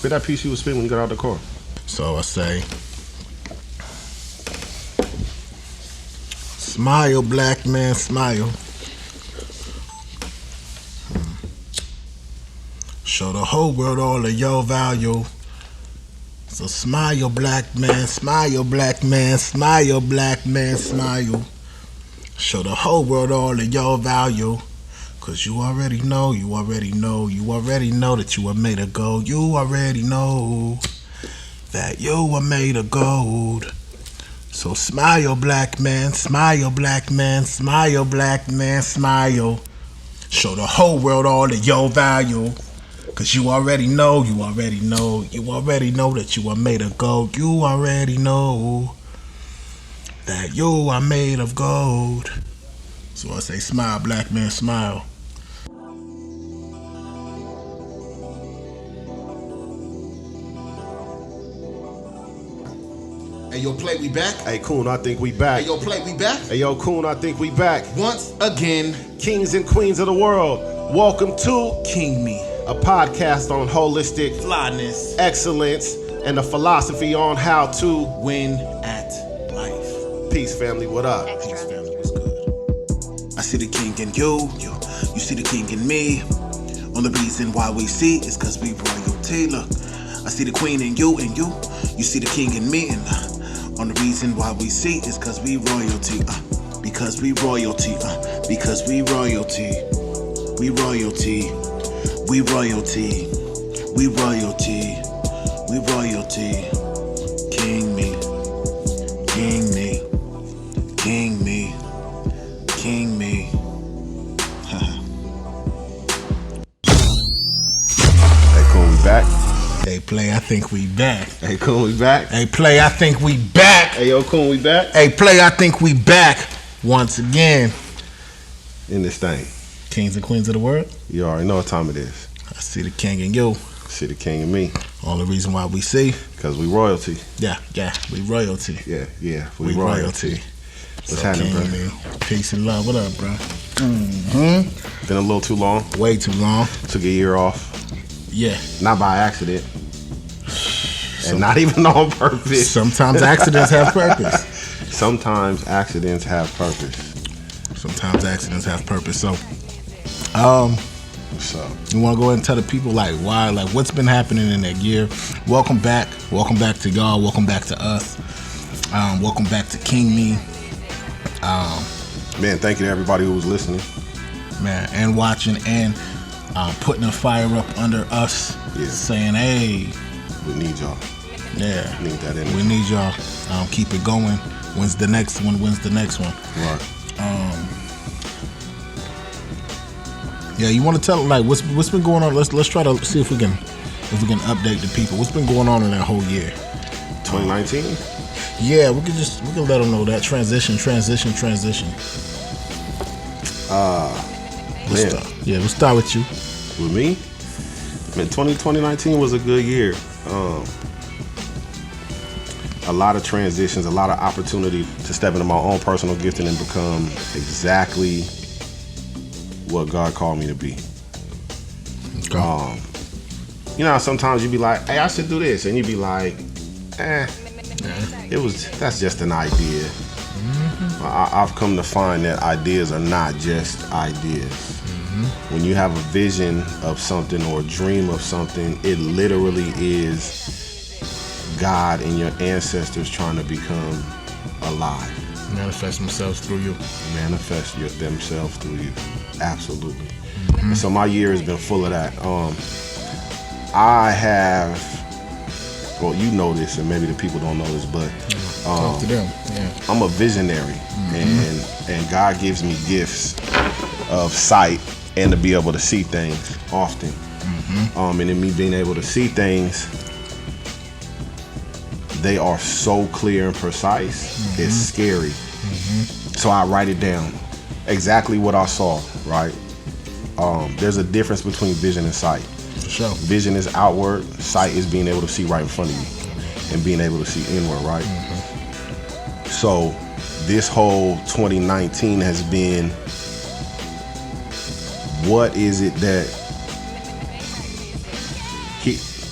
Spit that piece you was spitting when you got out the car. So I say, smile, black man, smile. Show the whole world all of your value. So smile, black man, smile, black man, smile, black man, smile. Show the whole world all of your value. Cause you already know, you already know, you already know that you are made of gold. You already know that you are made of gold. So smile, black man, smile, black man, smile, black man, smile. Show the whole world all of your value. Cause you already know, you already know, you already know that you are made of gold. You already know that you are made of gold. So I say, smile, black man, smile. Hey, yo, Play, we back? Hey, Coon, I think we back. Hey, yo, Play, we back? Hey, yo, Coon, I think we back. Once again, Kings and queens of the world, welcome to KingMe, a podcast on holistic flyness, excellence, and the philosophy on how to win at life. Peace, family, what up? Peace, family, what's good? I see the king in you see the king in me. Only reason why we see is cause we royalty. Look, I see the queen in you see the king in me, and only reason why we see is cause we royalty. Because we royalty, because we royalty. We royalty, we royalty, we royalty, we royalty. King me, king me, king me, king me. Hey, Coon, we back. Hey, Play, I think we back. Hey, Coon, we back. Hey, Play, I think we back. Hey, yo, Coon, we back. Hey, Play, I think we back once again. In this thing. Kings and queens of the world. You already know what time it is. I see the king in you. See the king and me. Only reason why we see. Because we royalty. Yeah, we royalty. Yeah, we royalty. What's So happening, bro? man, peace and love. What up, bro? Been a little too long. Way too long. Took a year off. Yeah. Not by accident. And not even on purpose. Sometimes accidents have purpose. Sometimes accidents have purpose. Sometimes accidents have purpose. So, So, you want to go ahead and tell the people like why, like what's been happening in that year? Welcome back to y'all. Welcome back to us. Welcome back to KingMe. man, thank you to everybody who was listening. Man, and watching and putting a fire up under us. Yeah. Saying, hey, We need y'all. yeah, Need that energy. we need y'all. Keep it going. When's the next one? Right. Yeah, you want to tell like what's been going on? Let's try to see if we can update the people. What's been going on in that whole year? 2019? Yeah, we can let them know that transition. We'll start with you. With me? Man, 2019 was a good year. A lot of transitions, a lot of opportunity to step into my own personal gifting and become exactly what God called me to be. Okay. You know, sometimes you be like, hey, I should do this. And you be like, that's just an idea. Mm-hmm. I've come to find that ideas are not just ideas. Mm-hmm. When you have a vision of something or a dream of something, it literally is God and your ancestors trying to become alive. Manifest themselves through you. Manifest themselves through you. Absolutely. Mm-hmm. And so my year has been full of that. I have, well, you know this, and maybe the people don't know this, but talk to them. Yeah. I'm a visionary, and God gives me gifts of sight and to be able to see things often. Mm-hmm. And in me being able to see things, they are so clear and precise, it's scary. Mm-hmm. So I write it down, exactly what I saw, right? There's a difference between vision and sight. For sure. Vision is outward, sight is being able to see right in front of you and being able to see inward, right? Mm-hmm. So this whole 2019 has been, what is it that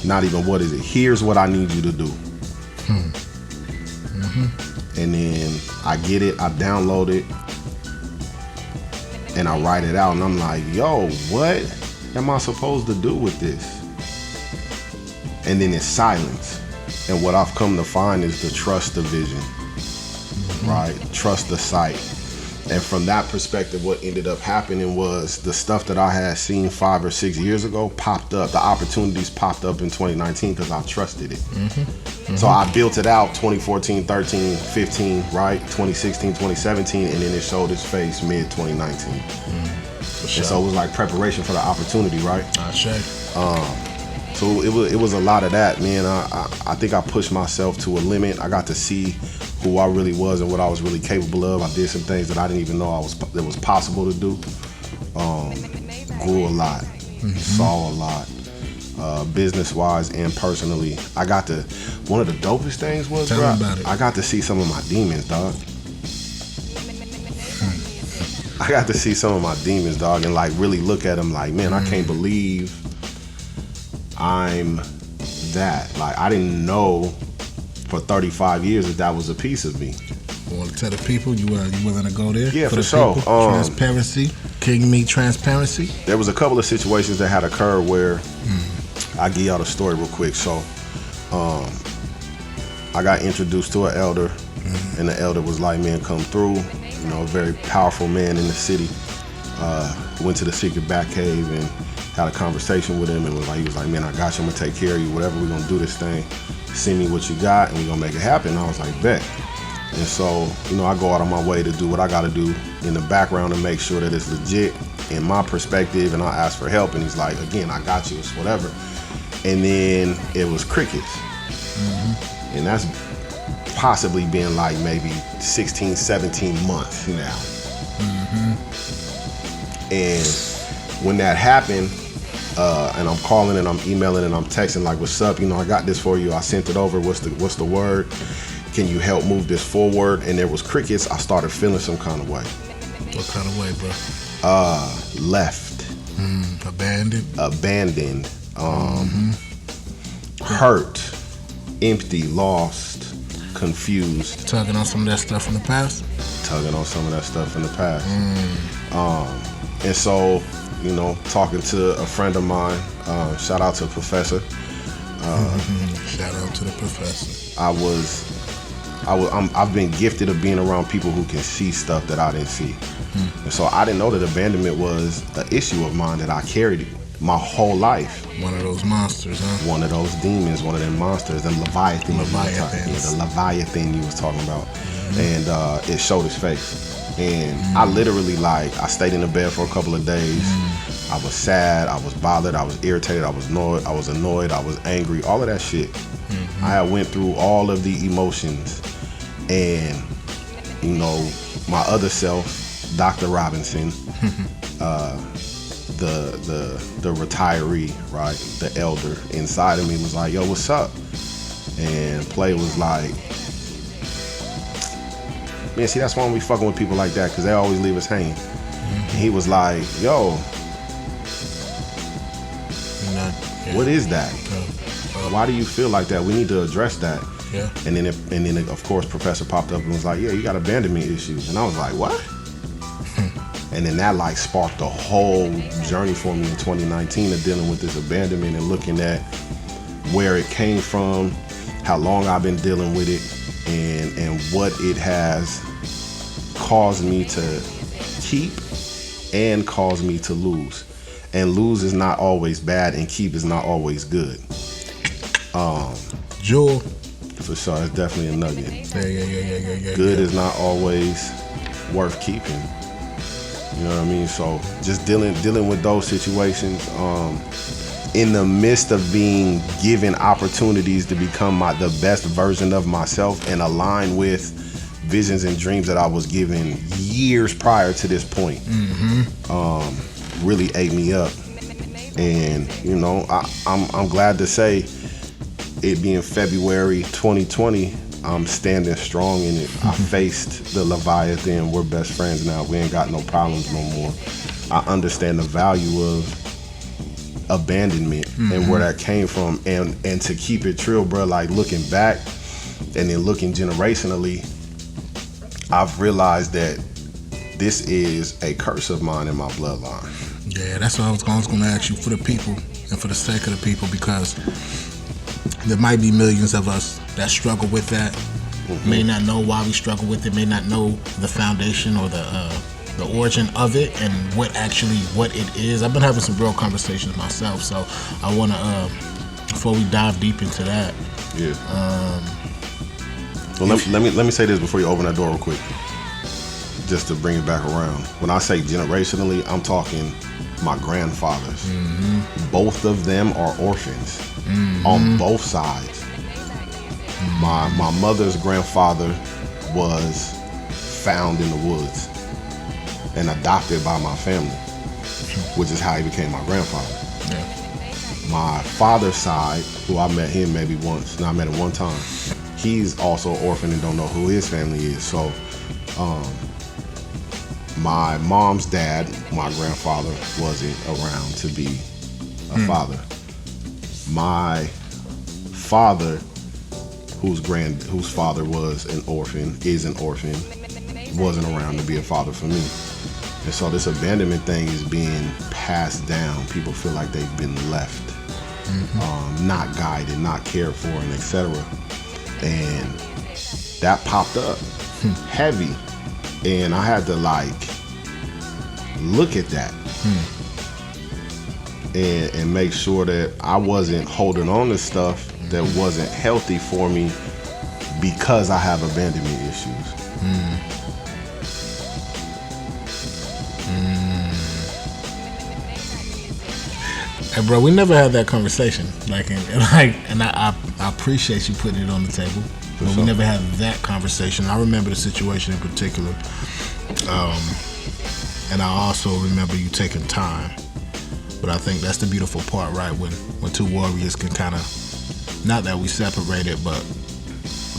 Not even what is it. Here's what I need you to do. And then I get it, I download it, and I write it out, and I'm like, yo, what am I supposed to do with this? And then it's silence. And what I've come to find is to trust the vision, right? Trust the sight. And from that perspective, what ended up happening was the stuff that I had seen 5 or 6 years ago popped up. The opportunities popped up in 2019 because I trusted it. So I built it out 2014, 13, 15, right? 2016, 2017, and then it showed its face mid 2019. And so it was like preparation for the opportunity, right? So it was a lot of that, man. I think I pushed myself to a limit. I got to see who I really was and what I was really capable of. I did some things that I didn't even know that was possible to do. Grew a lot, saw a lot, business-wise and personally. One of the dopest things was, Tell me about it. I got to see some of my demons, dog. I got to see some of my demons, dog, and like really look at them like, man, I can't believe I'm that. Like, I didn't know for 35 years that was a piece of me. I want to tell the people you willing to go there? Yeah, for the sure. Transparency, KingMe Transparency. There was a couple of situations that had occurred where I'll give y'all the story real quick. So I got introduced to an elder, and the elder was like, man, come through. You know, a very powerful man in the city. Went to the secret back cave and had a conversation with him, and he was like, man, I got you, I'm gonna take care of you, whatever, we're gonna do this thing. Send me what you got and we're gonna make it happen. And I was like, bet. And so, you know, I go out of my way to do what I gotta do in the background to make sure that it's legit in my perspective, and I ask for help, and he's like, again, I got you, it's whatever. And then it was crickets. And that's possibly been like maybe 16, 17 months now. And when that happened, and I'm calling and I'm emailing and I'm texting like, what's up? You know, I got this for you. I sent it over. What's the word? Can you help move this forward? And there was crickets. I started feeling some kind of way. What kind of way, bro? Left. Abandoned. Hurt. Empty. Lost. Confused. Tugging on some of that stuff in the past? And so, you know, talking to a friend of mine, shout out to Professor. Shout out to the Professor. I've been gifted of being around people who can see stuff that I didn't see. And so I didn't know that abandonment was an issue of mine that I carried my whole life. One of those monsters, huh? One of those demons, one of them monsters, the Leviathan. The Leviathan you was talking about. And it showed its face. And I literally, I stayed in the bed for a couple of days. I was sad, I was bothered, I was irritated, I was annoyed, I was angry, all of that shit. I had went through all of the emotions. And, you know, my other self, Dr. Robinson, the retiree, right, the elder inside of me was like, yo, what's up? And Play was like, man, see, that's why we fucking with people like that, because they always leave us hanging. And he was like, yo, what is that? Why do you feel like that? We need to address that. Yeah. And then of course, Professor popped up and was like, yeah, you got abandonment issues. And I was like, what? And then that sparked a whole journey for me in 2019 of dealing with this abandonment and looking at where it came from, how long I've been dealing with it, and what it has caused me to keep and caused me to lose. And lose is not always bad, and keep is not always good. Jewel. For sure, it's definitely a nugget. Yeah. Good is not always worth keeping. You know what I mean? So just dealing with those situations, in the midst of being given opportunities to become the best version of myself and align with visions and dreams that I was given years prior to this point, really ate me up. And you know, I'm glad to say, it being February 2020, I'm standing strong in it. I faced the Leviathan. We're best friends now. We ain't got no problems no more. I understand the value of abandonment and where that came from, and to keep it real, bro, like looking back and then looking generationally, I've realized that this is a curse of mine in my bloodline. Yeah, that's what I was going to ask you, for the people and for the sake of the people, because there might be millions of us that struggle with that, may not know why we struggle with it, may not know the foundation or the origin of it and what it is. I've been having some real conversations myself, so I want to, before we dive deep into that. Yeah. Well, let me say this before you open that door real quick, just to bring it back around. When I say generationally, I'm talking my grandfathers. Both of them are orphans on both sides. My mother's grandfather was found in the woods and adopted by my family, which is how he became my grandfather. Yeah. My father's side, who I met him maybe once, and I met him one time, he's also an orphan and don't know who his family is. So my mom's dad, my grandfather, wasn't around to be a father. My father, whose father was an orphan, is an orphan, wasn't around to be a father for me. And so this abandonment thing is being passed down. People feel like they've been left, not guided, not cared for, and etc. And that popped up heavy, and I had to look at that and make sure that I wasn't holding on to stuff that wasn't healthy for me because I have abandonment issues. Hey, bro, we never had that conversation. And I appreciate you putting it on the table. But we never had that conversation. I remember the situation in particular. And I also remember you taking time. But I think that's the beautiful part, right? When two warriors can kind of, not that we separated, but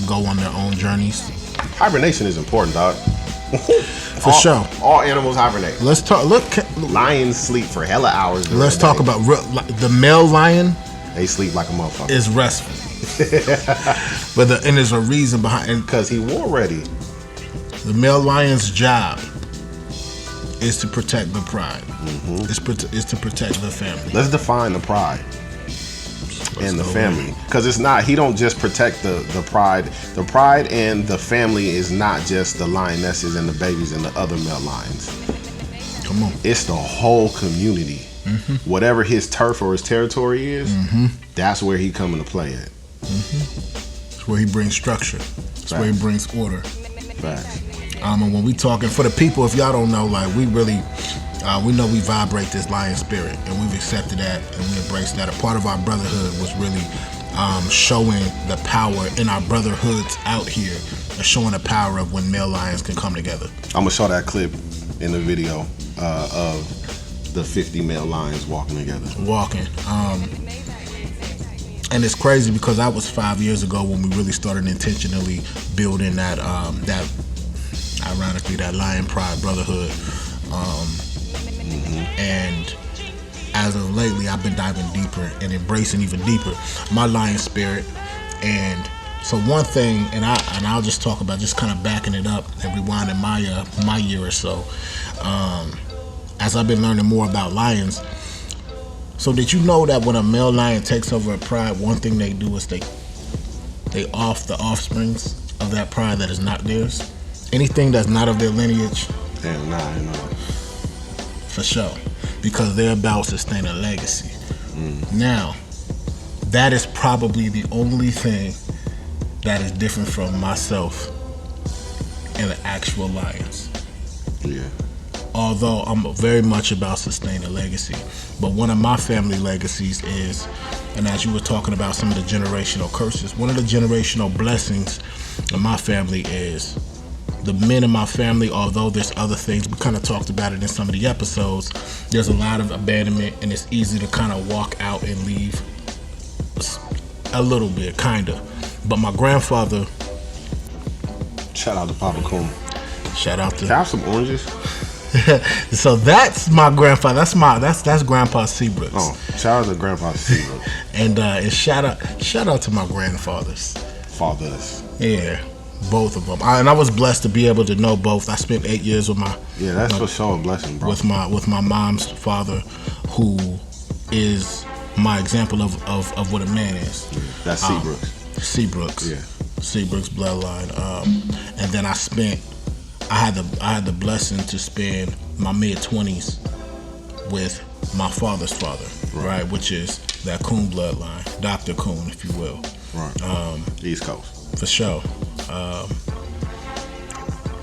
go on their own journeys. Hibernation is important, dog. For sure. All animals hibernate. Let's talk. Lions sleep for hella hours. Let's talk about the male lion. They sleep like a motherfucker. Is restful. But and there's a reason behind it. Because he war ready. The male lion's job is to protect the pride. Is to protect the family. Let's define the pride and the family. Because it's not, he don't just protect the pride. The pride and the family is not just the lionesses and the babies and the other male lions. Come on. It's the whole community. Whatever his turf or his territory is, that's where he come into play at. It's where he brings structure. It's where he brings order. Facts. And when we talking, for the people, if y'all don't know, we really, we know we vibrate this lion spirit, and we've accepted that and we embrace that. A part of our brotherhood was really showing the power in our brotherhoods out here, and showing the power of when male lions can come together. I'm gonna show that clip in the video of the 50 male lions walking together. And it's crazy because that was 5 years ago when we really started intentionally building that ironically, that lion pride brotherhood. And as of lately, I've been diving deeper and embracing even deeper my lion spirit. And so one thing, and I'll just talk about just kind of backing it up and rewinding my year or so, as I've been learning more about lions. So did you know that when a male lion takes over a pride, one thing they do is they off the offsprings of that pride that is not theirs? Anything that's not of their lineage? Damn, nah, I know. For sure. Because they're about sustaining a legacy. Now, that is probably the only thing that is different from myself and the actual lions. Yeah. Although I'm very much about sustaining a legacy. But one of my family legacies is, and as you were talking about some of the generational curses, one of the generational blessings in my family is the men in my family, although there's other things, we kind of talked about it in some of the episodes, there's a lot of abandonment, and it's easy to kind of walk out and leave a little bit, kind of. But my grandfather... Shout out to Papa Coon. Shout out to... Can I have some oranges? So that's my grandfather. That's Grandpa Seabrooks. Oh, shout out to Grandpa Seabrooks. And shout out to my grandfathers. Fathers. Yeah, both of them. And I was blessed to be able to know both. I spent 8 years with my that's for sure a blessing, bro. With my mom's father, who is my example of what a man is. Yeah, that's Seabrooks. Seabrooks. Yeah. Seabrooks bloodline. And then I had the blessing to spend my mid-20s with my father's father, right? Which is that Coon bloodline, Dr. Coon, if you will. Right. East Coast. For sure.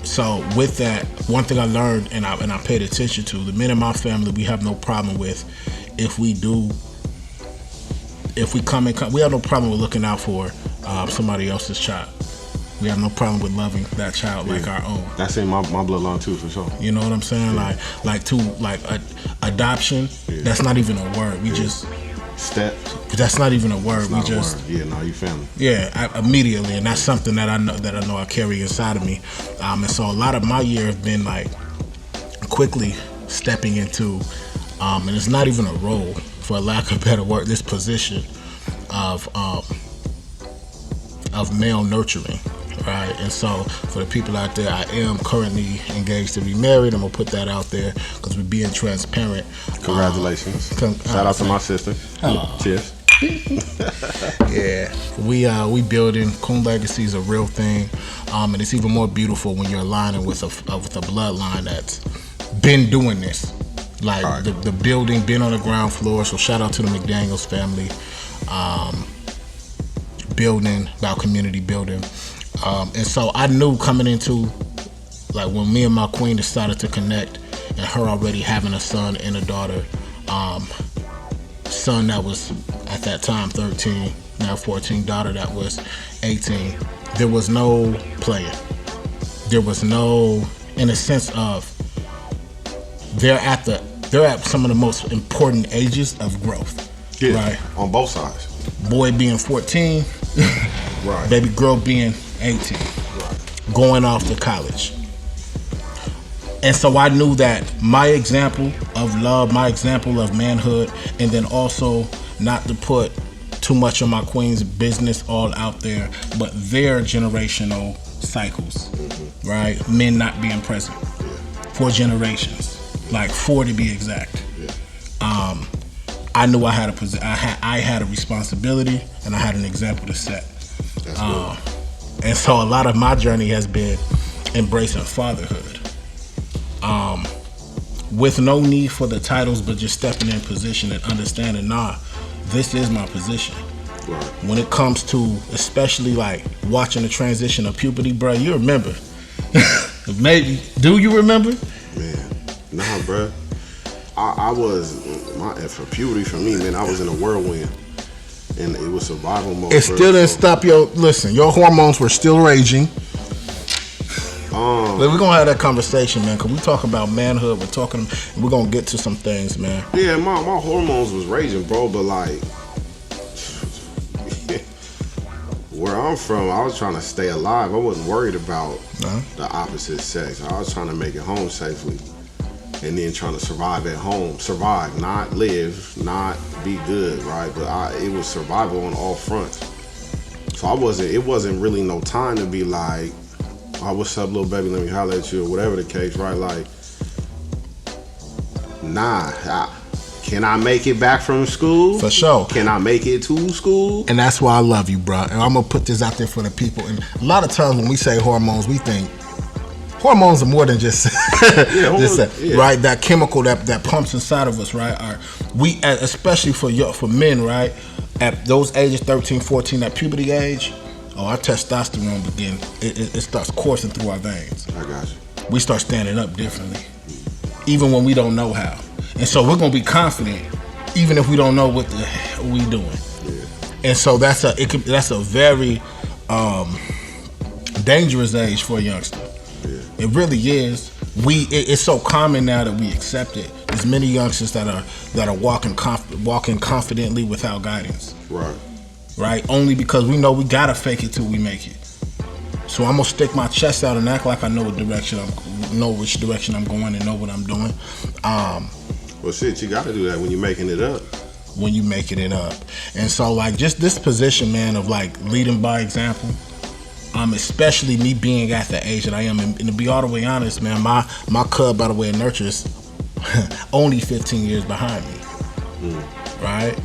So with that, one thing I learned and I paid attention to, the men in my family, we have no problem with if we come in, we have no problem with looking out for somebody else's child. We have no problem with loving that child like our own. That's in my bloodline too, for sure. You know what I'm saying? Yeah. Like adoption. Yeah. That's not even a word. We just step. That's not even a word. We just word. Yeah, no, you family. Yeah, immediately, and that's something that I know I carry inside of me. And so a lot of my year have been like quickly stepping into, and it's not even a role, for lack of better word, this position of male nurturing. Right, and so for the people out there, I am currently engaged to be married. I'm gonna put that out there because we're being transparent. Congratulations! Shout out to my sister. Cheers. Yeah, we building. Coon Legacy is a real thing, and it's even more beautiful when you're aligning with a bloodline that's been doing this. Like right. the building, been on the ground floor. So shout out to the McDaniels family, building about community building. And so I knew coming into, like when me and my queen decided to connect, and her already having a son and a daughter, son that was at that time 13, now 14, daughter that was 18, there was no playing. There was no, in a sense of, they're at some of the most important ages of growth. Yeah, right? On both sides. Boy being 14, right. Baby girl being 18, right. Going off to college. And so I knew that my example of love, my example of manhood, and then also not to put too much of my queen's business all out there, but their generational cycles, right? Men not being present for generations, like 4 to be exact. I knew I had a responsibility, and I had an example to set. And so a lot of my journey has been embracing fatherhood, with no need for the titles, but just stepping in position and understanding, this is my position. Right. When it comes to, especially like watching the transition of puberty, bro, you remember. Maybe. Do you remember? Man, nah, bro. I was, for puberty for me, man, I was in a whirlwind. And it was survival mode. It still didn't stop your hormones were still raging. We're gonna have that conversation, man, because we talk about manhood. We're gonna get to some things, man. Yeah, my hormones was raging, bro, but like where I'm from, I was trying to stay alive. I wasn't worried about the opposite sex. I was trying to make it home safely. And then trying to survive at home. Survive, not live, not be good, right? But it was survival on all fronts. So it wasn't really no time to be like, oh, what's up, little baby, let me holler at you, or whatever the case, right? Like, can I make it back from school? For sure. Can I make it to school? And that's why I love you, bro. And I'm going to put this out there for the people. And a lot of times when we say hormones, we think, hormones are more than just, right? That chemical that pumps inside of us, right? We, especially for men, right? At those ages, 13, 14, that puberty age, our testosterone begin. It starts coursing through our veins. I got you. We start standing up differently, even when we don't know how. And so we're gonna be confident, even if we don't know what the hell we doing. Yeah. And so that's a very dangerous age for a youngster. It really is. It's so common now that we accept it. There's many youngsters that are walking confidently without guidance. Right. Only because we know we gotta fake it till we make it. So I'm gonna stick my chest out and act like I know what direction know which direction I'm going and know what I'm doing. Well, shit, you got to do that when you're making it up. When you making it up. And so, like, just this position, man, of like leading by example, especially me being at the age that I am, and to be all the way honest, man, my cub, by the way, of nurture is only 15 years behind me, right?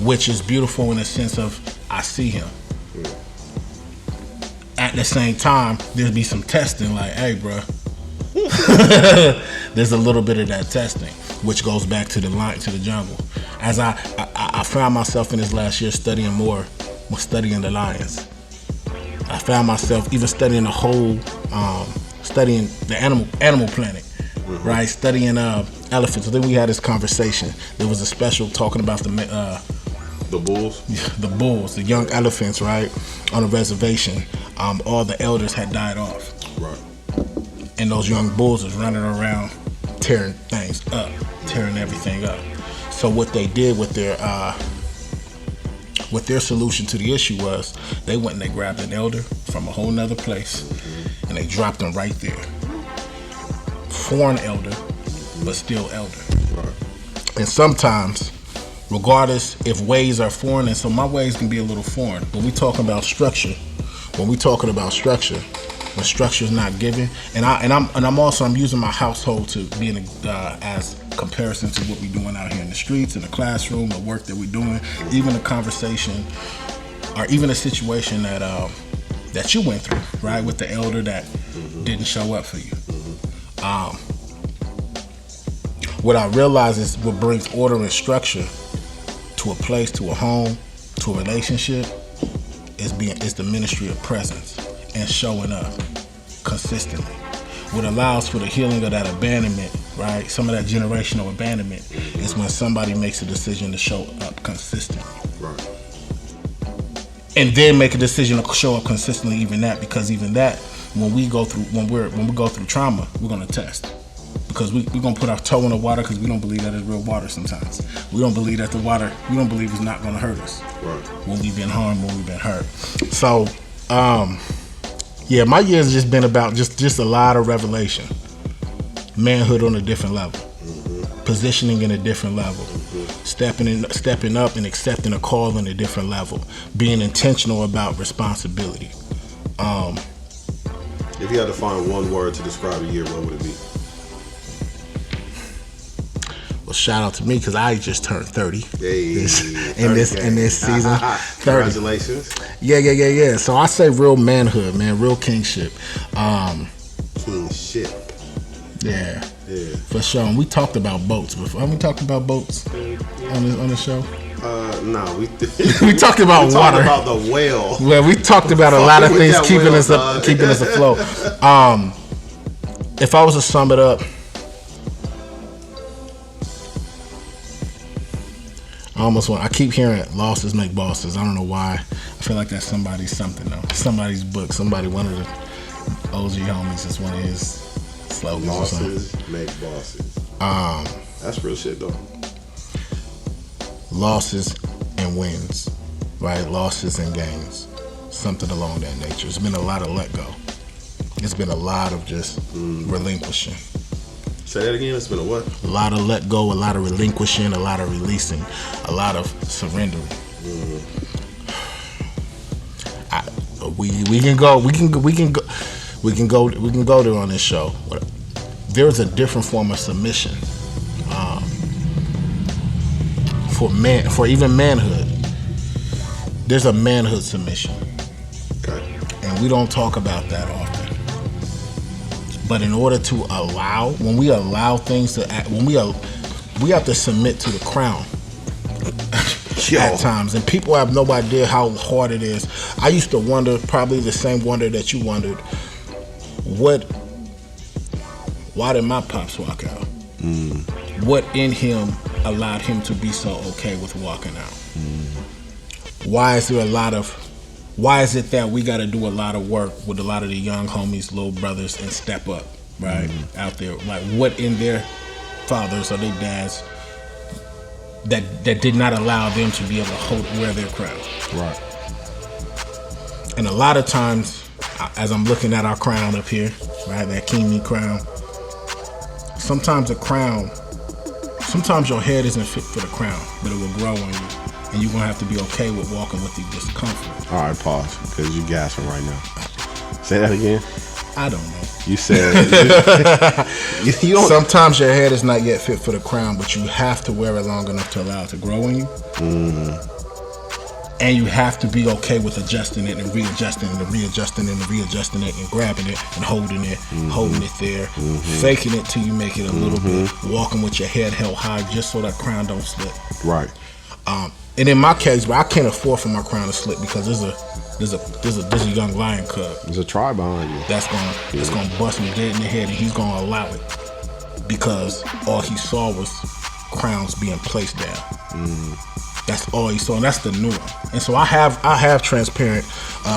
Which is beautiful in the sense of I see him. At the same time, there'll be some testing, like, hey, bro, there's a little bit of that testing, which goes back to the jungle. As I found myself in this last year studying the lions. I found myself even studying the whole, studying the animal planet, right? Studying elephants. So then we had this conversation. There was a special talking about the bulls, the young elephants, right, on a reservation. All the elders had died off, right, and those young bulls was running around tearing things up, tearing everything up. So what they did with their solution to the issue was they went and they grabbed an elder from a whole nother place and they dropped him right there. Foreign elder, but still elder. Right. And sometimes, regardless if ways are foreign, and so my ways can be a little foreign, when we talking about structure, when structure is not given, and I'm using my household to be as comparison to what we're doing out here in the streets, in the classroom, the work that we're doing, even a conversation, or even a situation that you went through, right, with the elder that didn't show up for you. What I realize is what brings order and structure to a place, to a home, to a relationship is the ministry of presence and showing up consistently. What allows for the healing of that abandonment, right? Some of that generational abandonment is when somebody makes a decision to show up consistently. Right. And then make a decision to show up consistently, even that, when we go through trauma, we're gonna test. Because we're gonna put our toe in the water because we don't believe that it's real water sometimes. We don't believe that we don't believe it's not gonna hurt us. Right. When we've been harmed, when we've been hurt. So, yeah, my year's just been about just a lot of revelation. Manhood on a different level. Positioning in a different level. Stepping up and accepting a call on a different level. Being intentional about responsibility. If you had to find one word to describe a year, what would it be? Well, shout out to me because I just turned 30 in this season. 30. Congratulations. Yeah. So I say real manhood, man, real kingship. Kingship. Yeah. For sure. And we talked about boats before. Haven't we talked about boats on the show? No, we talked about we water. Talked about the whale. Well, we talked about a lot of things keeping us afloat. If I was to sum it up, I keep hearing losses make bosses. I don't know why. I feel like that's somebody's something though. Somebody's book. One of the OG homies. It's one of his slogans. Losses make bosses. That's real shit though. Losses and wins, right? Losses and gains. Something along that nature. It's been a lot of let go. It's been a lot of just relinquishing. Say that again. It's been a what? A lot of let go, a lot of relinquishing, a lot of releasing, a lot of surrendering. We can go there on this show. There's a different form of submission for even manhood. There's a manhood submission. Okay. And we don't talk about that often. But in order to when we allow things to act, we have to submit to the crown at times. And people have no idea how hard it is. I used to wonder, probably the same wonder that you wondered, why did my pops walk out? What in him allowed him to be so okay with walking out? Why is it that we got to do a lot of work with a lot of the young homies, little brothers, and step up, right? Out there, like what in their fathers or their dads that did not allow them to be able to wear their crown. Right. And a lot of times, as I'm looking at our crown up here, right, that KingMe crown, sometimes your head isn't fit for the crown, but it will grow on you. And you're going to have to be okay with walking with the discomfort. All right, pause, because you're gasping right now. Say that again. I don't know. You said you don't. Sometimes your head is not yet fit for the crown, but you have to wear it long enough to allow it to grow on you. And you have to be okay with adjusting it and readjusting it and readjusting it and readjusting it and grabbing it and holding it there, faking it till you make it a little bit, walking with your head held high just so that crown don't slip. Right. And in my case, but I can't afford for my crown to slip because there's a young lion cub. There's a tribe behind you. That's gonna bust me dead in the head, and he's gonna allow it because all he saw was crowns being placed down. That's all he saw, and that's the new one. And so I have transparent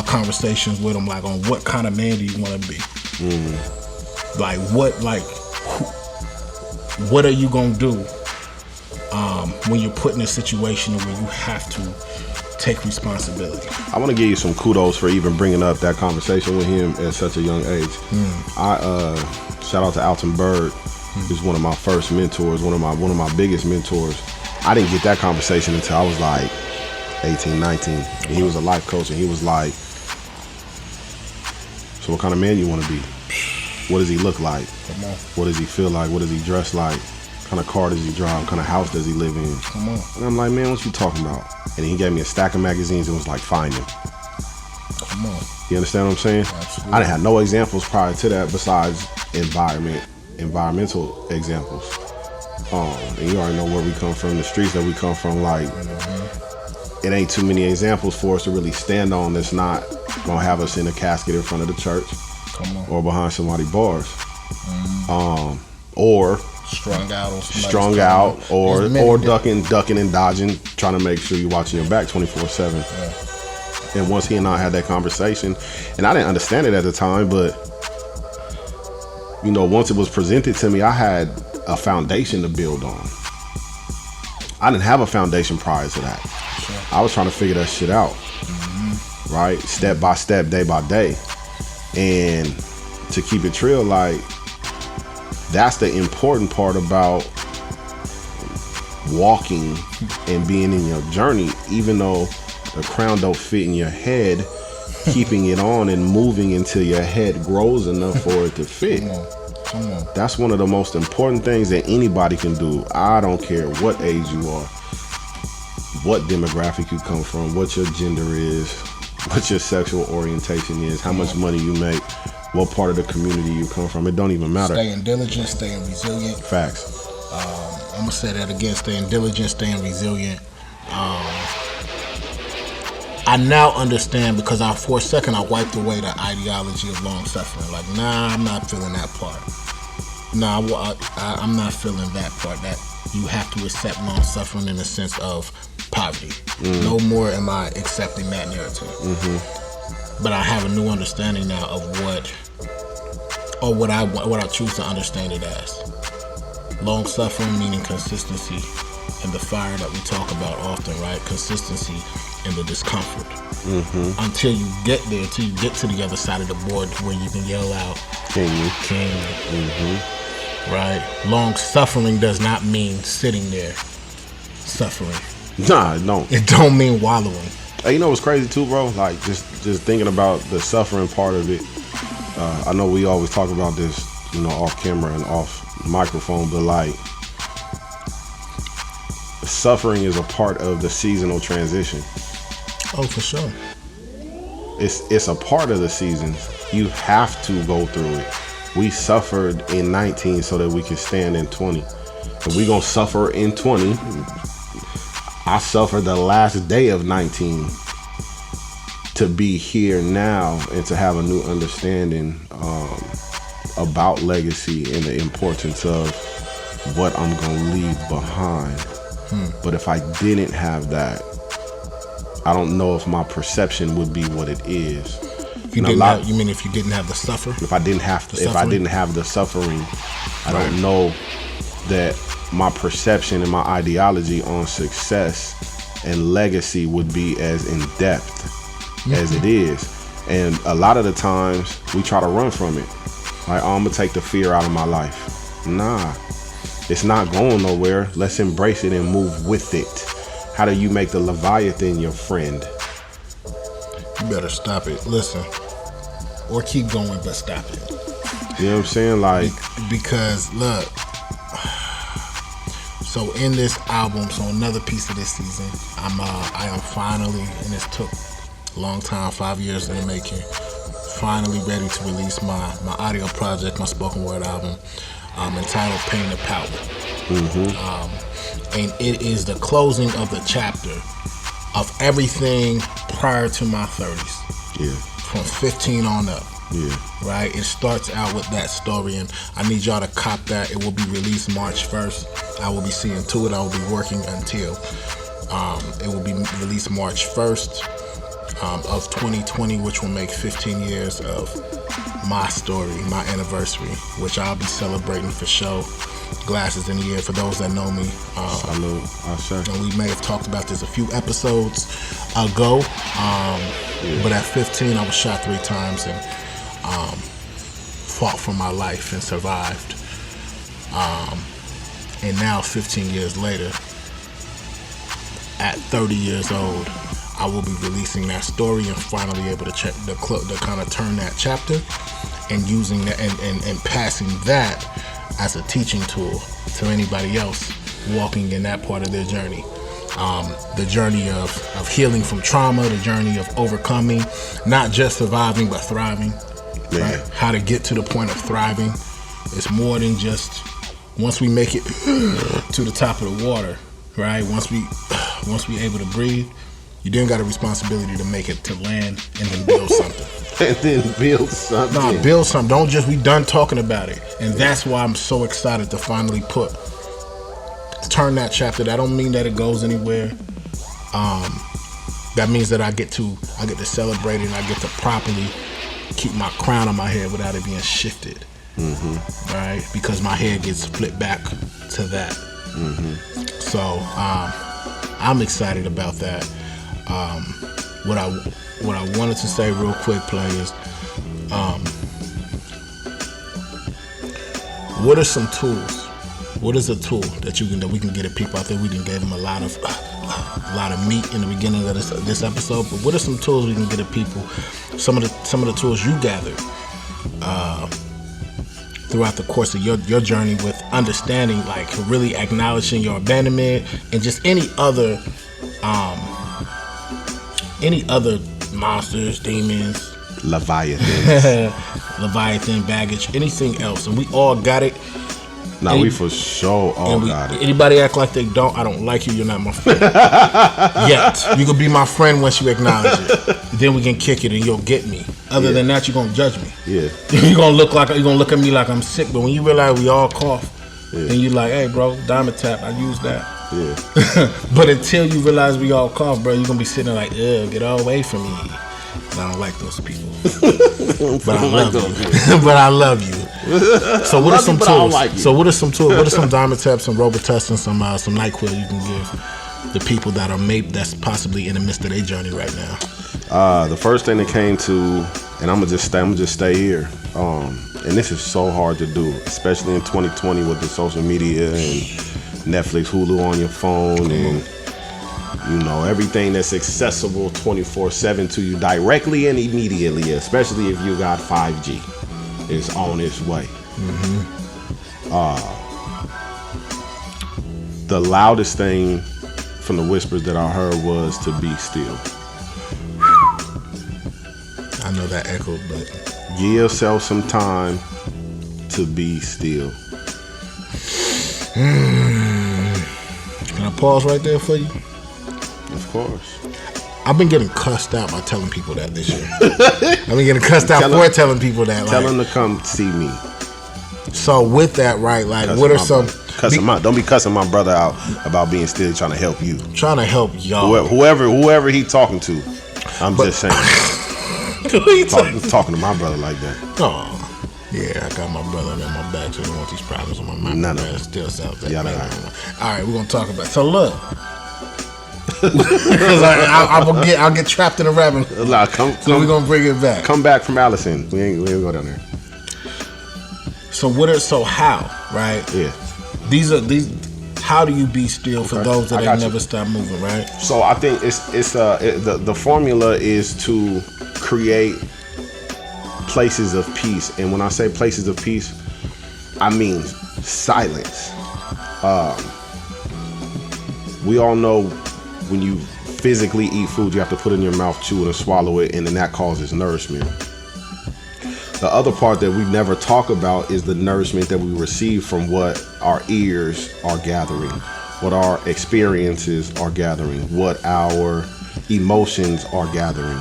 conversations with him, like on what kind of man do you want to be? What are you gonna do when you're put in a situation where you have to take responsibility? I want to give you some kudos for even bringing up that conversation with him at such a young age. Shout out to Alton Bird, who's one of my first mentors, one of my biggest mentors. I didn't get that conversation until I was like 18, 19. And he was a life coach, and he was like, so what kind of man you want to be? What does he look like? What does he feel like? What does he dress like? What kind of car does he drive? What kind of house does he live in? Come on. And I'm like, man, what you talking about? And he gave me a stack of magazines and was like, find him. Come on. You understand what I'm saying? Absolutely. I didn't have no examples prior to that besides environmental examples. And you already know where we come from, the streets that we come from. Like, it ain't too many examples for us to really stand on that's not gonna have us in a casket in front of the church. Come on. Or behind somebody's bars. Or strung out or ducking and dodging, trying to make sure you're watching your back 24/7. And once he and I had that conversation, and I didn't understand it at the time, but once it was presented to me, I had a foundation to build on. I didn't have a foundation prior to that. I was trying to figure that shit out, right? Step by step, day by day. And to keep it real, like, that's the important part about walking and being in your journey. Even though the crown don't fit in your head, keeping it on and moving until your head grows enough for it to fit. Come on. That's one of the most important things that anybody can do. I don't care what age you are, what demographic you come from, what your gender is, what your sexual orientation is, how much money you make, what part of the community you come from. It don't even matter. Staying diligent, staying resilient. Facts. I'm gonna say that again: staying diligent, staying resilient. I now understand, because for a second I wiped away the ideology of long suffering. Like, nah, I'm not feeling that part. Nah, I'm not feeling that part. That you have to accept long suffering in the sense of poverty. No more am I accepting that narrative. But I have a new understanding now of what I choose to understand it as. Long suffering meaning consistency and the fire that we talk about often, right? Consistency and the discomfort. Until you get there, until you get to the other side of the board where you can yell out, KingMe. Right? Long suffering does not mean sitting there suffering. Nah, it don't. It don't mean wallowing. Hey, you know what's crazy too, bro? Like, just thinking about the suffering part of it. I know we always talk about this, off camera and off microphone, but like, suffering is a part of the seasonal transition. Oh, for sure. It's a part of the seasons. You have to go through it. We suffered in 19 so that we can stand in 20. And we gonna suffer in 20. I suffered the last day of 19 to be here now and to have a new understanding about legacy and the importance of what I'm gonna leave behind. But if I didn't have that, I don't know if my perception would be what it is. You mean if you didn't have the suffer? If I didn't have the suffering, I don't know that my perception and my ideology on success and legacy would be as in depth as it is. And a lot of the times we try to run from it. Like, I'm gonna take the fear out of my life. Nah, it's not going nowhere. Let's embrace it and move with it. How do you make the Leviathan your friend? You better stop it. Listen, or keep going, but stop it. You know what I'm saying? Like, because look, so in this album, so another piece of this season, I am finally, and it took a long time, 5 years in the making, finally ready to release my audio project, my spoken word album, entitled Pain the Power. And it is the closing of the chapter of everything prior to my 30s. Yeah. From 15 on up. Yeah. Right? It starts out with that story, and I need y'all to cop that. It will be released March 1st. I will be seeing to it. I will be working until it will be released March 1st of 2020, which will make 15 years of my story, my anniversary, which I'll be celebrating for show. Glasses in the air for those that know me. Salute. And we may have talked about this a few episodes ago. But at 15, I was shot 3 times and fought for my life and survived. And now, 15 years later, at 30 years old, I will be releasing that story and finally able to kind of turn that chapter and using that and passing that as a teaching tool to anybody else walking in that part of their journey. The journey of healing from trauma, the journey of overcoming, not just surviving, but thriving. Yeah. Right? How to get to the point of thriving. It's more than just once we make it to the top of the water, right? Once we able to breathe, you then got a responsibility to make it to land and then build something. And then build something. No, build something. Don't just be done talking about it. And that's why I'm so excited to finally turn that chapter. That don't mean that it goes anywhere. That means that I get to celebrate it and I get to properly keep my crown on my head without it being shifted. Right? Because my head gets flipped back to that. So I'm excited about that. What I wanted to say real quick, Play, is what are some tools? What is a tool that we can get at people? I think we can give them a lot of meat in the beginning of this episode. But what are some tools we can get at people? Some of the tools you gathered throughout the course of your journey with understanding, like really acknowledging your abandonment and just any other monsters, demons, Leviathan baggage, anything else, and we all got it. We for sure all got it. Anybody act like they don't, I don't like you, you're not my friend. Yet. You can be my friend once you acknowledge it. Then we can kick it and you'll get me. Other than that, you're gonna judge me. Yeah. You're gonna look at me like I'm sick, but when you realize we all cough, and you like, hey bro, diamond tap, I use that. Yeah. But until you realize we all cough, bro, you're gonna be sitting there like, get all away from me. And I don't like those people. But I love you. But I love you. So what are some tools? So what are some tools? What are some diamond taps, some Robitussin, some NyQuil you can give the people that's possibly in the midst of their journey right now? The first thing that came to, and I'm gonna just stay here. And this is so hard to do, especially in 2020 with the social media and Netflix, Hulu on your phone, and everything that's accessible 24/7 to you directly and immediately, especially if you got 5G. It's on its way. The loudest thing from the whispers that I heard was to be still. I know that echoed, but give yourself some time to be still. Can I pause right there for you? Of course. I've been getting cussed out by telling people that this year. I've been getting cussed out for telling people that. Tell them to come see me. So with that, right, like what are some... Don't be cussing my brother out about being still, trying to help you. Trying to help y'all. Whoever he talking to. Just saying. Talking to my brother like that. Oh. Yeah, I got my brother in my back, so I don't want these problems on my mind. None of it still sounds like that. All right, we're gonna talk about it. So look, because I'll get trapped in a rabbit. So we're gonna bring it back. Come back from Allison. We ain't go down there. So how, right? Yeah. These. How do you be still for those that ain't never you. stop moving, right? So I think the formula is to create places of peace, and when I say places of peace, I mean silence. We all know when you physically eat food, you have to put it in your mouth, chew it, and swallow it, and then that causes nourishment. The other part that we never talk about is the nourishment that we receive from what our ears are gathering, what our experiences are gathering, what our emotions are gathering.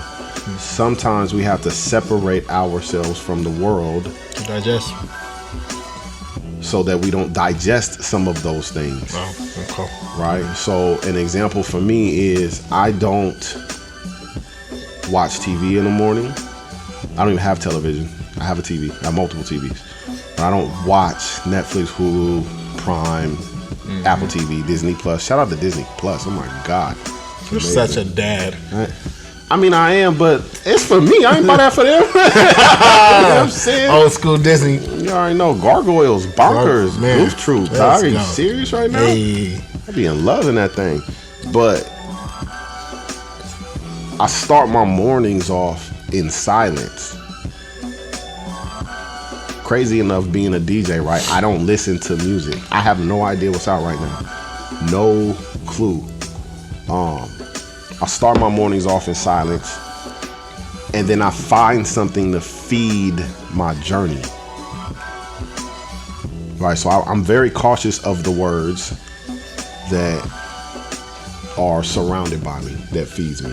Sometimes we have to separate ourselves from the world To digest. so that we don't digest some of those things. Oh, okay. Right? So an example for me is I don't watch TV in the morning. I don't even have television. I have a TV. I have multiple TVs. But I don't watch Netflix, Hulu, Prime, Apple TV, Disney Plus. Shout out to Disney Plus. Oh my God. You're such a dad. I mean, I am, but it's for me. I ain't buy that for them. You know what I'm saying? Old school Disney. You already know. Gargoyles, Bonkers, Man, Goof Troop. let's Are you go. serious right now? Hey. I be in love in that thing. But I start my mornings off in silence. Crazy enough, being a DJ, right? I don't listen to music. I have no idea what's out right now. No clue. I start my mornings off in silence, and then I find something to feed my journey. Right, so I'm very cautious of the words that are surrounded by me, that feeds me.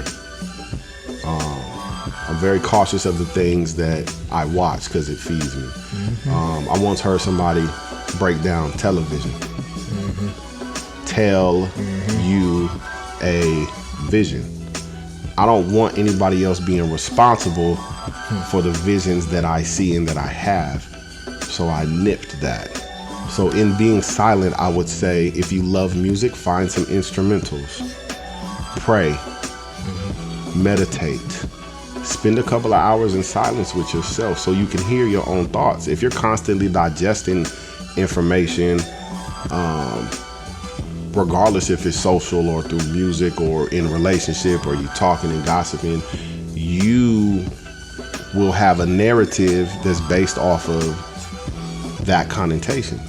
I'm very cautious of the things that I watch because it feeds me. I once heard somebody break down television. Tell you a vision. I don't want anybody else being responsible for the visions that I see and that I have. So I nipped that. So in being silent, I would say, if you love music, find some instrumentals. Pray. Meditate. Spend a couple of hours in silence with yourself so you can hear your own thoughts. If you're constantly digesting information, regardless if it's social or through music or in relationship or you talking and gossiping, you will have a narrative that's based off of that connotation.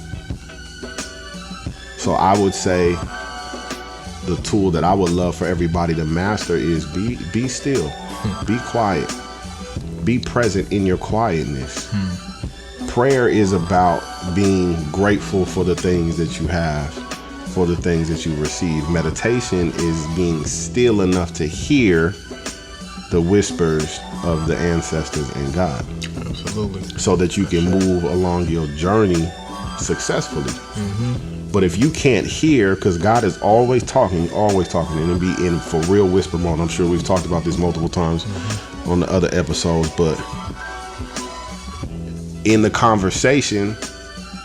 So I would say the tool that I would love for everybody to master is be still, be quiet, be present in your quietness. Prayer is about being grateful for the things that you have, for the things that you receive. Meditation is being still enough to hear the whispers of the ancestors and God. Absolutely. So that you can move along your journey successfully. But if you can't hear, because God is always talking, and it'll be in for real whisper mode. I'm sure we've talked about this multiple times on the other episodes, but in the conversation,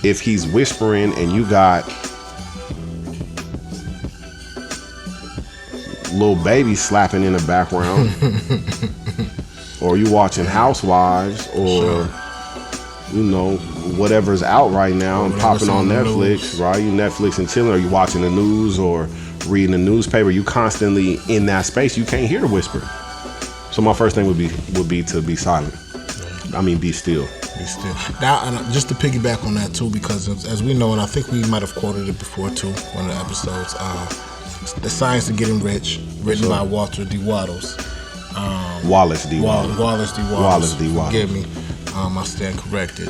if he's whispering and you got little baby slapping in the background, or you watching Housewives, or you know, whatever's out right now and popping on Netflix, right? You Netflix and chilling, or you watching the news or reading the newspaper, you constantly in that space, you can't hear the whisper. So my first thing would be to be silent. I mean, be still. Be still. Now, and just to piggyback on that too, because as we know, and I think we might have quoted it before too, one of the episodes, The Science of Getting Rich, written by Walter D. Wattles. Wallace D. Wattles. Wallace D. Wattles. Wallace D. Wattles. Forgive me. I stand corrected.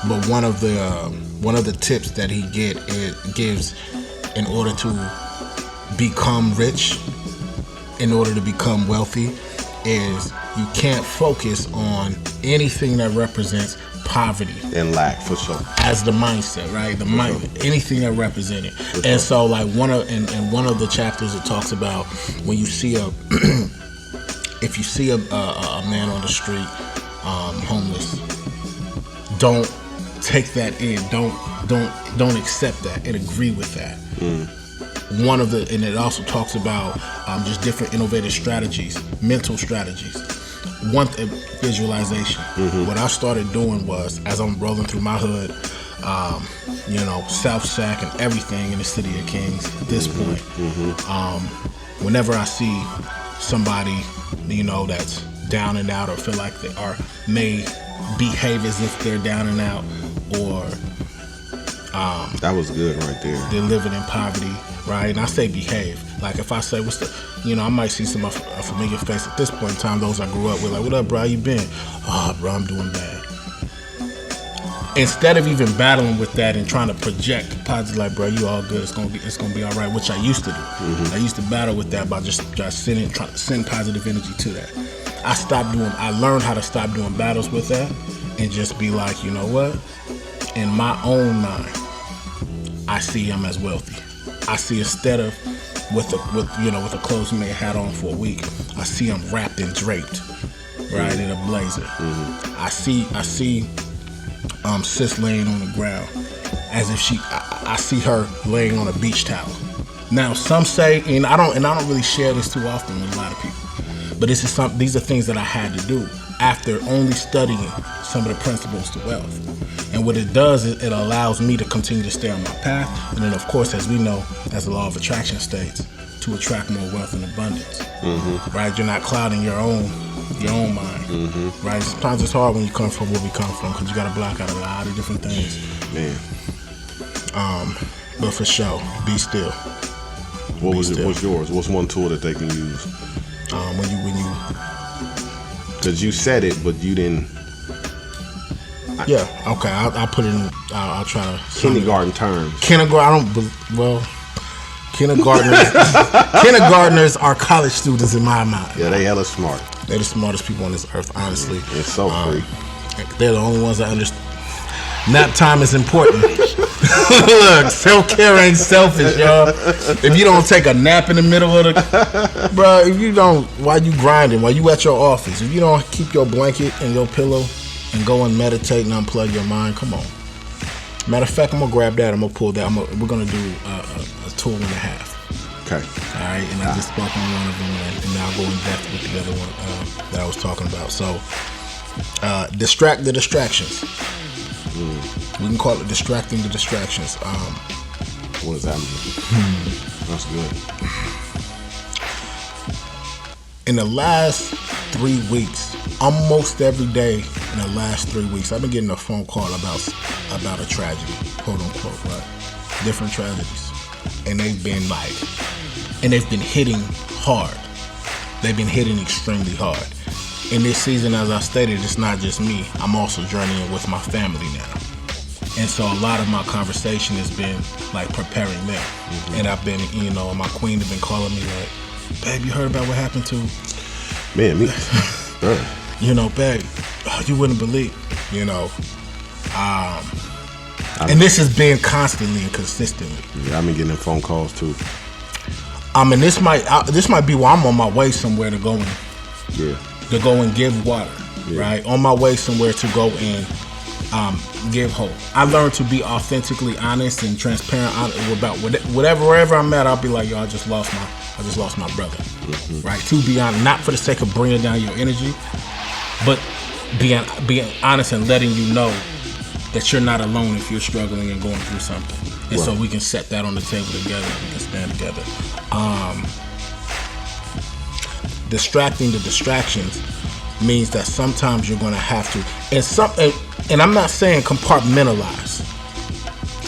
But one of the tips that he gives in order to become rich, in order to become wealthy, is you can't focus on anything that represents poverty And lack, for sure. as the mindset, right? Anything that represented. And so, like one of the chapters, it talks about when you see if you see a man on the street, homeless, don't take that in. Don't accept that and agree with that. And it also talks about just different innovative strategies, mental strategies. one visualization. What I started doing was, as I'm rolling through my hood, South Sac and everything in the City of Kings at this point, whenever I see somebody, that's down and out or feel like they may behave as if they're down and out, or that was good right there. They're living in poverty, right? And I say behave. Like if I say, what's the, I might see a familiar face at this point in time, those I grew up with, like, what up, bro, how you been? Oh, bro, I'm doing bad. Instead of even battling with that and trying to project positive, like, bro, you all good, it's gonna be all right, which I used to do. I used to battle with that by just trying to send positive energy to that. I learned how to stop doing battles with that and just be like, you know what? In my own mind, I see him as wealthy. I see, instead of with a clothes he may have had on for a week, I see him wrapped and draped, right, in a blazer. I see sis laying on the ground as if I see her laying on a beach towel. Now some say, and I don't really share this too often with a lot of people, but these are things that I had to do after only studying some of the principles to wealth. And what it does is it allows me to continue to stay on my path, and then of course, as we know, as the law of attraction states, to attract more wealth and abundance. Right? You're not clouding your own mind. Right? Sometimes it's hard when you come from where we come from, because you got to block out a lot of different things. Man. But for sure, be still. What's yours? What's one tool that they can use? When you because you said it, but you didn't. Yeah, okay. I'll put it in. I'll try to. Kindergarten terms. Kindergartners are college students in my mind. Yeah, they hella smart. They're the smartest people on this earth, honestly. It's so free. They're the only ones that understand. Nap time is important. Look, self-care ain't selfish, y'all. If you don't take a nap in the middle of the... Bro, if you don't... While you grinding, while you at your office, if you don't keep your blanket and your pillow and go and meditate and unplug your mind, come on. Matter of fact, I'm going to grab that. I'm going to pull that. We're going to do a tool and a half. Okay. All right, and I just spoke on one of them, and now I'll go in depth with the other one that I was talking about. So, distract the distractions. We can call it distracting the distractions. What does that mean? That's good. In the last 3 weeks, almost every day in the last 3 weeks, I've been getting a phone call about a tragedy, quote unquote, right? Different tragedies, and they've been hitting hard. They've been hitting extremely hard. In this season, as I stated, it's not just me. I'm also journeying with my family now. And so a lot of my conversation has been like preparing them. And I've been, my queen has been calling me like, babe, you heard about what happened to... Man, me. Babe, you wouldn't believe, and this has been constantly and consistently. Yeah, I've been getting phone calls too. And this might be while I'm on my way somewhere to go and give water, right? On my way somewhere to go and give hope. I learned to be authentically honest and transparent about wherever I'm at. I'll be like, yo, I just lost my brother, right? To be honest, not for the sake of bringing down your energy, but being honest and letting you know that you're not alone if you're struggling and going through something. And so we can set that on the table together. We can stand together. Distracting the distractions means that sometimes you're going to have to, and I'm not saying compartmentalize,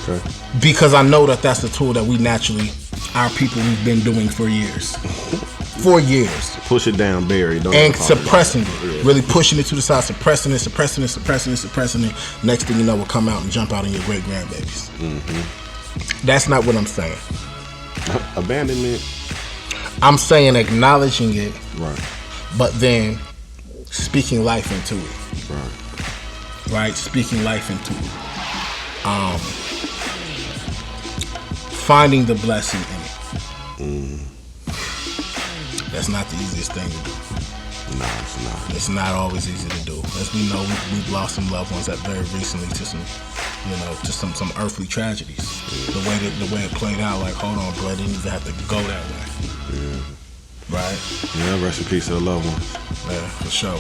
okay, because I know that that's a tool that we naturally, our people, we've been doing for years. For years. Push it down, Barry. And suppressing it. Yeah. Really pushing it to the side, suppressing it. Next thing you know, will come out and jump out on your great grandbabies. That's not what I'm saying. Abandonment. I'm saying acknowledging it. Right. But then speaking life into it. Right? Speaking life into it. Finding the blessing in it. That's not the easiest thing to do. No, it's not. It's not always easy to do. As we know, we've lost some loved ones that very recently to some, some earthly tragedies. Yeah. The way it played out, like, hold on, bro, it didn't even have to go that way. Yeah. Right? Yeah, rest in peace to the loved ones. Yeah, for sure.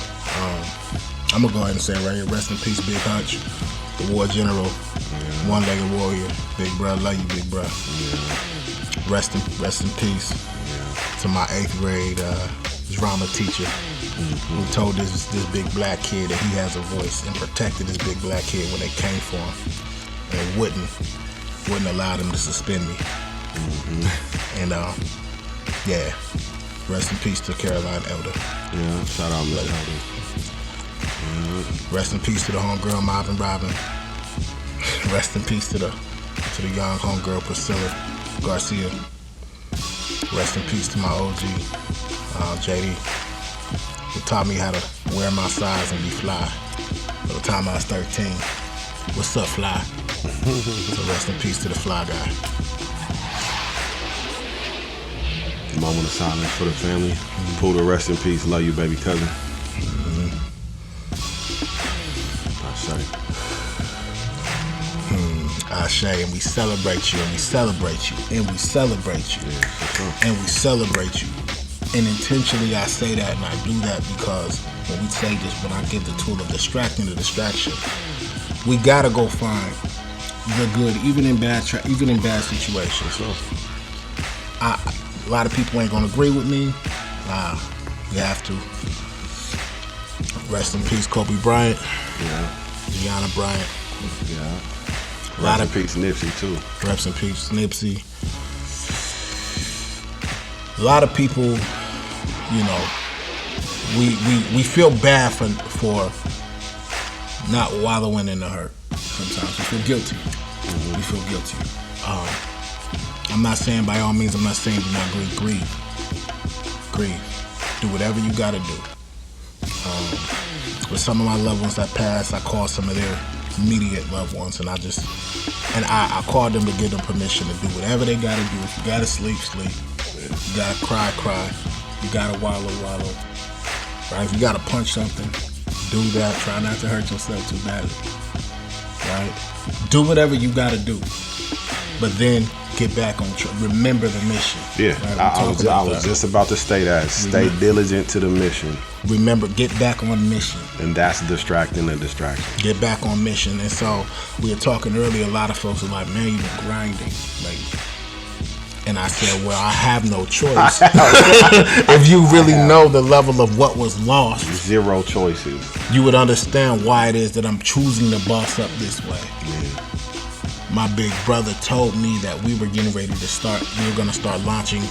I'm gonna go ahead and say it right here. Rest in peace, Big Hutch, the war general, one-legged warrior. Big bro, love you, big bro. Yeah. Rest in peace to my 8th grade drama teacher who told this big black kid that he has a voice and protected this big black kid when they came for him and wouldn't allow them to suspend me. And yeah, rest in peace to Caroline Elder. Yeah, shout out Miss Elder. Rest in peace to the homegirl Marvin Robin. Rest in peace to the young homegirl Priscilla Garcia. Rest in peace to my OG JD, who taught me how to wear my size and be fly. By the time I was 13, what's up, fly? So rest in peace to the fly guy. Moment of silence for the family. Pull rest in peace. Love you, baby cousin. Ashe, and we celebrate you, and we celebrate you, and we celebrate you, and we celebrate you. And intentionally I say that, and I do that because when we say this, when I give the tool of distracting the distraction, we gotta go find the good, even in bad situations. A lot of people ain't gonna agree with me. You have to. Rest in peace, Kobe Bryant. Yeah. Gianna Bryant. Yeah. Rest in peace, Nipsey, too. Rest in peace, Nipsey. A lot of people, you know, we feel bad for not wallowing in the hurt. Sometimes we feel guilty. We feel guilty. I'm not saying by all means, I'm not saying do not grieve. Grieve. Do whatever you gotta do. With some of my loved ones that passed, I called some of their immediate loved ones, and I called them to give them permission to do whatever they gotta do. If you gotta sleep, sleep. You gotta cry. You gotta wallow. Right? If you gotta punch something, do that. Try not to hurt yourself too badly. Right? Do whatever you gotta do, but then get back on track. Remember the mission. Yeah, right? I was just about to say that. Stay diligent to the mission. Remember, get back on mission. And that's distracting the distraction. Get back on mission. And so we were talking earlier, a lot of folks are like, man, you've been grinding. And I said, well, I have no choice. If you really know the level of what was lost. 0 choices. You would understand why it is that I'm choosing to boss up this way. Yeah. My big brother told me that we were getting ready to start. We were going to start launching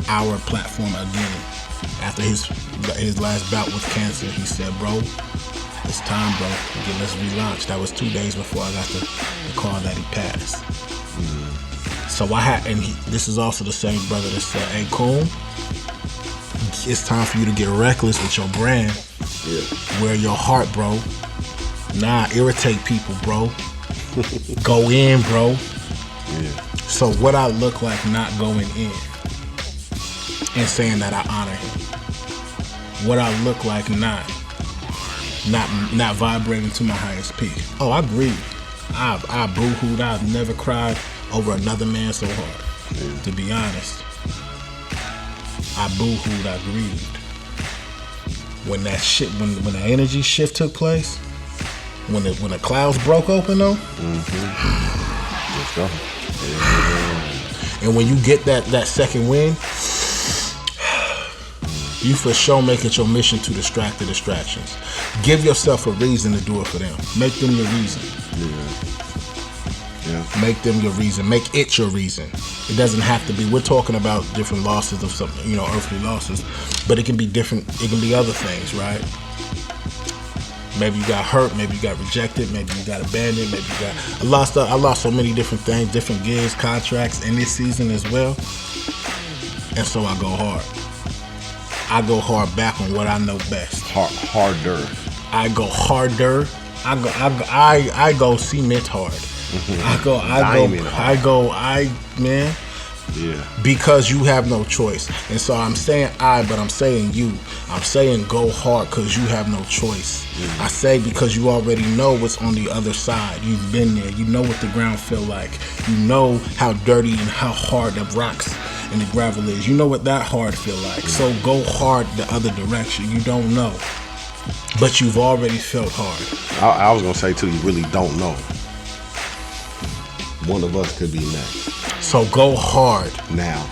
our platform again. After his last bout with cancer, he said, bro, it's time, bro. Again, let's relaunch. That was 2 days before I got the call that he passed. So I had, and this is also the same brother that said, hey, Coon, it's time for you to get reckless with your brand. Yeah. Wear your heart, bro. Nah, irritate people, bro. Go in, bro. Yeah. So what I look like not going in and saying that I honor him. What I look like not vibrating to my highest peak. Oh, I grieve. I boo-hooed. I've never cried over another man so hard. Yeah. To be honest. I boo-hooed. I grieved. When that shit, when the energy shift took place, when the clouds broke open though. Let's go. Yeah. And when you get that second wind, you for sure make it your mission to distract the distractions. Give yourself a reason to do it for them. Make them your reason. Yeah. Make them your reason. Make it your reason. It doesn't have to be. We're talking about different losses of something, earthly losses, but it can be different. It can be other things, right? Maybe you got hurt. Maybe you got rejected. Maybe you got abandoned. Maybe you got. I lost so many different things, different gigs, contracts in this season as well. And so I go hard. I go hard back on what I know best. Harder. I go harder. I go cement hard. Man. Yeah. Because you have no choice. And so I'm saying but I'm saying you. I'm saying go hard because you have no choice. Mm-hmm. I say because you already know what's on the other side. You've been there. You know what the ground feel like. You know how dirty and how hard the rocks and the gravel is. You know what that hard feel like. So go hard the other direction. You don't know, but you've already felt hard. I was gonna say too, you really don't know. One of us could be next. So go hard now.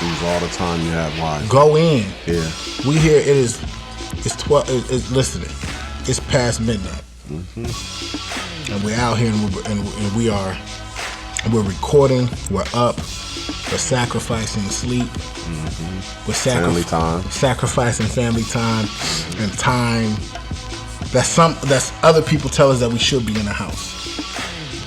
Use all the time you have. Why? Go in. Yeah. We here. It's 12. It's listening. It's past midnight, and we're out here, and we're recording. We're up. We're sacrificing sleep. We're family time. Sacrificing family time and time. That's other people tell us that we should be in the house.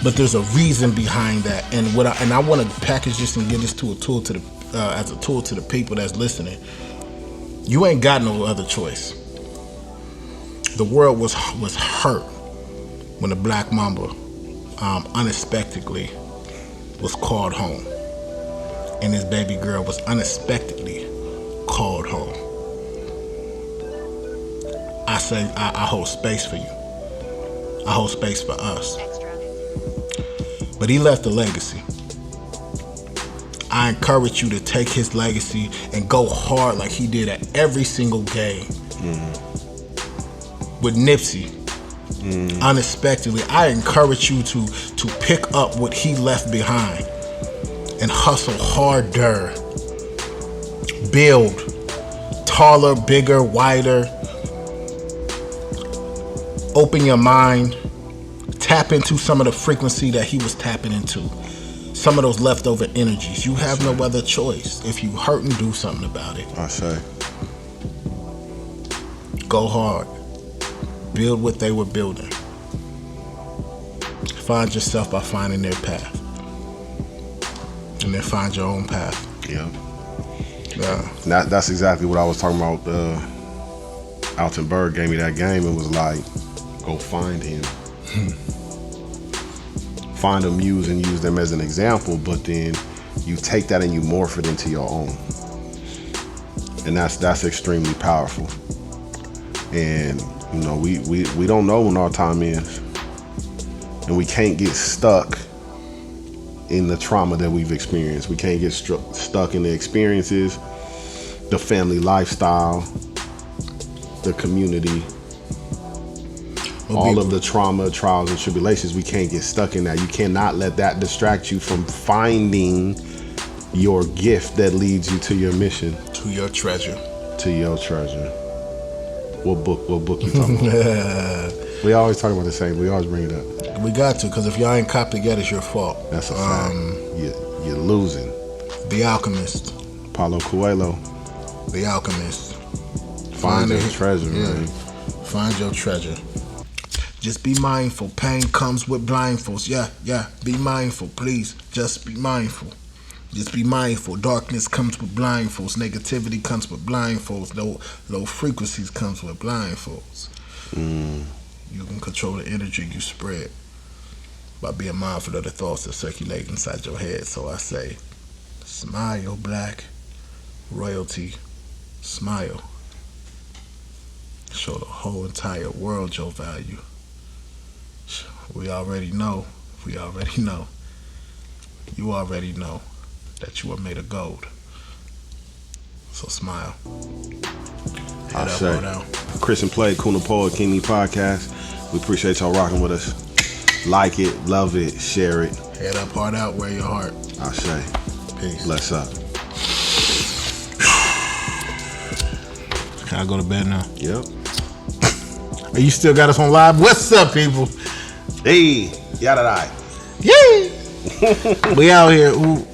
But there's a reason behind that, and I want to package this and give this to a tool to the as a tool to the people that's listening. You ain't got no other choice. The world was hurt when the Black Mamba unexpectedly was called home, and his baby girl was unexpectedly called home. I say I hold space for you. I hold space for us. But he left a legacy. I encourage you to take his legacy and go hard like he did at every single game. With Nipsey, unexpectedly, I encourage you to pick up what he left behind and hustle harder. Build taller, bigger, wider. Open your mind. Tap into some of the frequency that he was tapping into. Some of those leftover energies. You have no other choice. If you hurt, and do something about it. I say. Go hard. Build what they were building. Find yourself by finding their path. And then find your own path. Yeah. Yeah. That's exactly what I was talking about. Alton Berg gave me that game. It was like, go find him. Find a muse and use them as an example, but then you take that and you morph it into your own. And that's extremely powerful. And you know, we don't know when our time is. And we can't get stuck in the trauma that we've experienced. We can't get stuck in the experiences, the family lifestyle, the community, all of the trauma, trials, and tribulations. We can't get stuck in that. You cannot let that distract you from finding your gift that leads you to your mission. To your treasure. To your treasure. What book you talking about? We always talk about the same. We always bring it up. We got to, because if y'all ain't copped it yet, it's your fault. That's a fact. You're losing. The Alchemist. Paulo Coelho. The Alchemist. Find your treasure, man. Find your treasure. Just be mindful. Pain comes with blindfolds. Yeah. Be mindful, please. Just be mindful. Just be mindful. Darkness comes with blindfolds. Negativity comes with blindfolds. Low frequencies comes with blindfolds. You can control the energy you spread by being mindful of the thoughts that circulate inside your head. So I say, smile, Black royalty. Smile. Show the whole entire world your value. We already know. You already know that you are made of gold. So smile. I say, Chris&Play, KingMe Podcast. We appreciate y'all rocking with us. Like it, love it, share it. Head up, heart out, wear your heart. I say, peace. BlessUp. Can I go to bed now? Yep. You still got us on live? What's up, people? Hey, yada. Yay! We out here. Ooh.